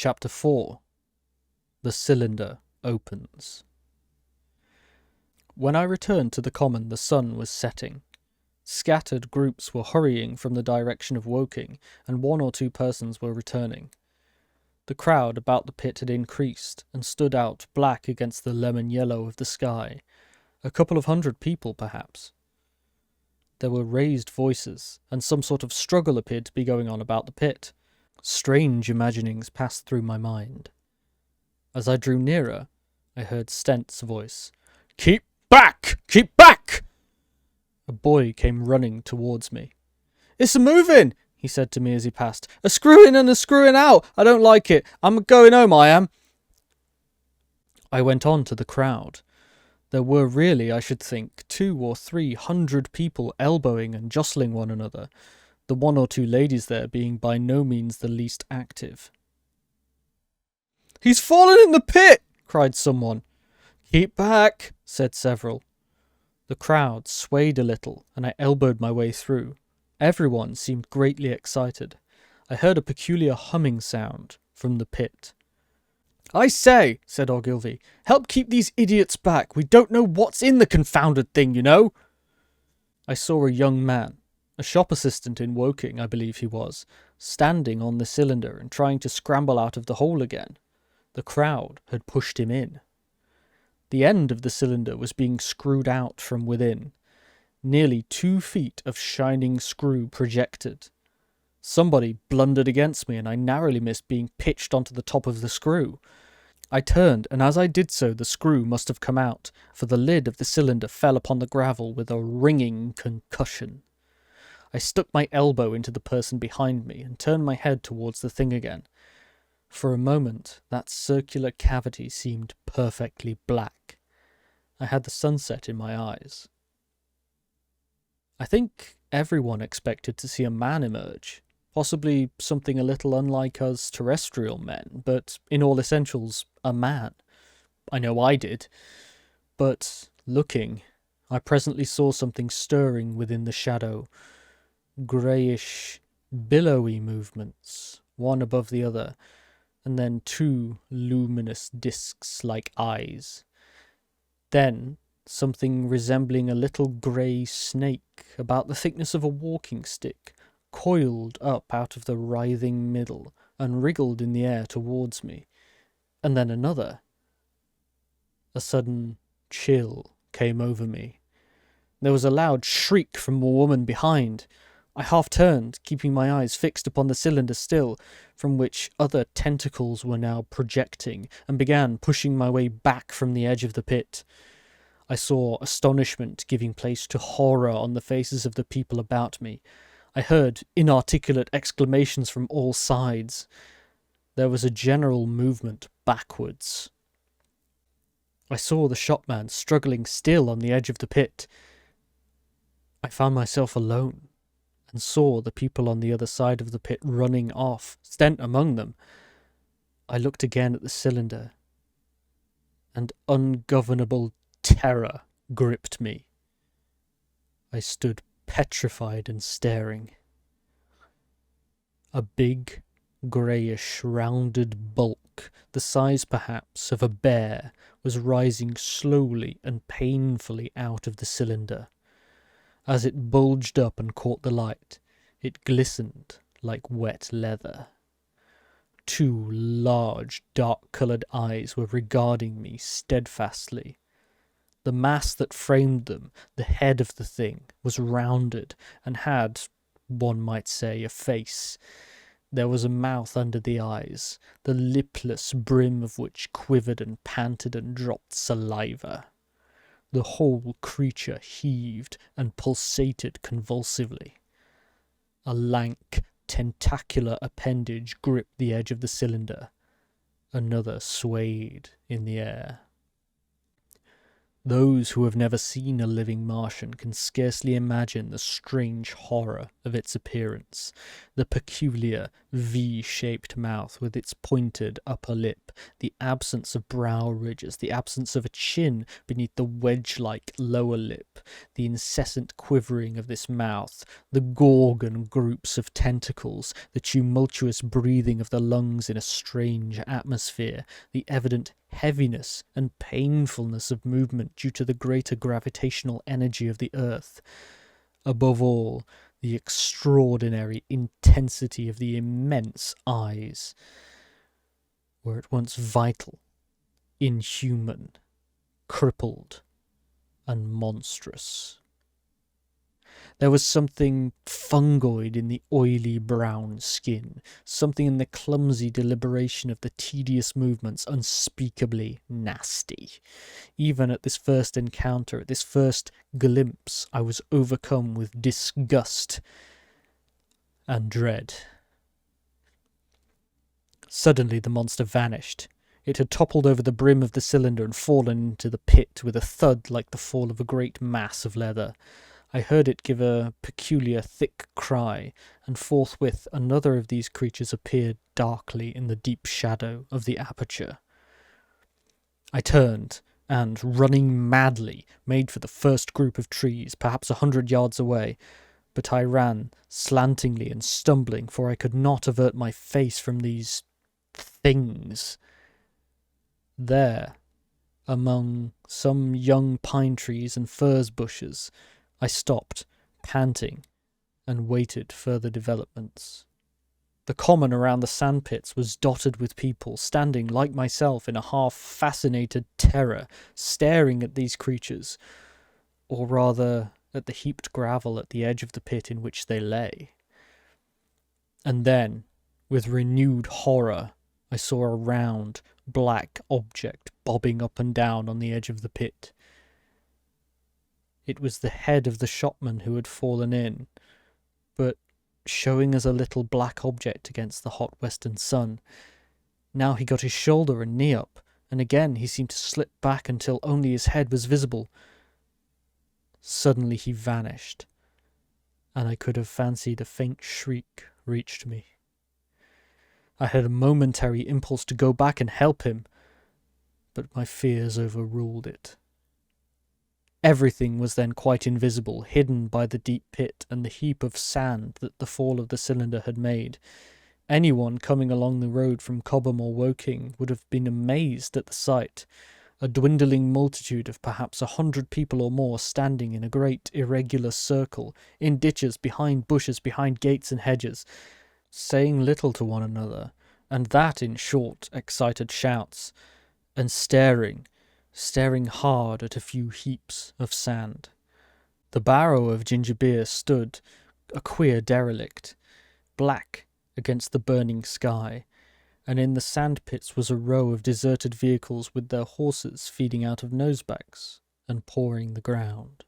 Chapter 4. The cylinder opens. When I returned to the common, the sun was setting. Scattered groups were hurrying from the direction of Woking, and 1 or 2 persons were returning. The crowd about the pit had increased, and stood out black against the lemon yellow of the sky. A couple of 100 people, perhaps. There were raised voices, and some sort of struggle appeared to be going on about the pit. Strange imaginings passed through my mind. As I drew nearer, I heard Stent's voice. "Keep back! Keep back!" A boy came running towards me. "It's a moving," he said to me as he passed. "A screw in and a screwing out. I don't like it. I'm going home, I am." I went on to the crowd. There were really, I should think, 200 or 300 people elbowing and jostling one another, the 1 or 2 ladies there being by no means the least active. "He's fallen in the pit!" cried someone. "Keep back," said several. The crowd swayed a little, and I elbowed my way through. Everyone seemed greatly excited. I heard a peculiar humming sound from the pit. "I say," said Ogilvy, "help keep these idiots back. We don't know what's in the confounded thing, you know." I saw a young man, a shop assistant in Woking, I believe he was, standing on the cylinder and trying to scramble out of the hole again. The crowd had pushed him in. The end of the cylinder was being screwed out from within. Nearly 2 feet of shining screw projected. Somebody blundered against me, and I narrowly missed being pitched onto the top of the screw. I turned, and as I did so, the screw must have come out, for the lid of the cylinder fell upon the gravel with a ringing concussion. I stuck my elbow into the person behind me and turned my head towards the thing again. For a moment, that circular cavity seemed perfectly black. I had the sunset in my eyes. I think everyone expected to see a man emerge, possibly something a little unlike us terrestrial men, but in all essentials, a man. I know I did. But, looking, I presently saw something stirring within the shadow. Greyish, billowy movements, one above the other, and then 2 luminous discs like eyes. Then something resembling a little grey snake, about the thickness of a walking stick, coiled up out of the writhing middle and wriggled in the air towards me. And then another. A sudden chill came over me. There was a loud shriek from a woman behind. I half turned, keeping my eyes fixed upon the cylinder still, from which other tentacles were now projecting, and began pushing my way back from the edge of the pit. I saw astonishment giving place to horror on the faces of the people about me. I heard inarticulate exclamations from all sides. There was a general movement backwards. I saw the shopman struggling still on the edge of the pit. I found myself alone, and saw the people on the other side of the pit running off, Stent among them. I looked again at the cylinder, and ungovernable terror gripped me. I stood petrified and staring. A big, greyish, rounded bulk, the size perhaps of a bear, was rising slowly and painfully out of the cylinder. As it bulged up and caught the light, it glistened like wet leather. 2 large, dark-coloured eyes were regarding me steadfastly. The mass that framed them, the head of the thing, was rounded and had, one might say, a face. There was a mouth under the eyes, the lipless brim of which quivered and panted and dropped saliva. The whole creature heaved and pulsated convulsively. A lank, tentacular appendage gripped the edge of the cylinder. Another swayed in the air. Those who have never seen a living Martian can scarcely imagine the strange horror of its appearance. The peculiar V-shaped mouth with its pointed upper lip, the absence of brow ridges, the absence of a chin beneath the wedge-like lower lip, the incessant quivering of this mouth, the gorgon groups of tentacles, the tumultuous breathing of the lungs in a strange atmosphere, the evident heaviness and painfulness of movement due to the greater gravitational energy of the earth. Above all, the extraordinary intensity of the immense eyes were at once vital, inhuman, crippled, and monstrous. There was something fungoid in the oily brown skin, something in the clumsy deliberation of the tedious movements unspeakably nasty. Even at this first encounter, at this first glimpse, I was overcome with disgust and dread. Suddenly the monster vanished. It had toppled over the brim of the cylinder and fallen into the pit with a thud like the fall of a great mass of leather. I heard it give a peculiar thick cry, and forthwith another of these creatures appeared darkly in the deep shadow of the aperture. I turned, and, running madly, made for the first group of trees, perhaps 100 yards away. But I ran slantingly and stumbling, for I could not avert my face from these things. There, among some young pine trees and furze bushes, I stopped, panting, and waited further developments. The common around the sandpits was dotted with people, standing, like myself, in a half-fascinated terror, staring at these creatures, or rather at the heaped gravel at the edge of the pit in which they lay. And then, with renewed horror, I saw a round, black object bobbing up and down on the edge of the pit. It was the head of the shopman who had fallen in, but showing as a little black object against the hot western sun. Now he got his shoulder and knee up, and again he seemed to slip back until only his head was visible. Suddenly he vanished, and I could have fancied a faint shriek reached me. I had a momentary impulse to go back and help him, but my fears overruled it. Everything was then quite invisible, hidden by the deep pit and the heap of sand that the fall of the cylinder had made. Anyone coming along the road from Cobham or Woking would have been amazed at the sight. A dwindling multitude of perhaps 100 people or more standing in a great irregular circle, in ditches, behind bushes, behind gates and hedges, saying little to one another, and that in short, excited shouts, and staring hard at a few heaps of sand. The barrow of ginger beer stood, a queer derelict, black against the burning sky, and in the sand pits was a row of deserted vehicles with their horses feeding out of nosebags and pawing the ground.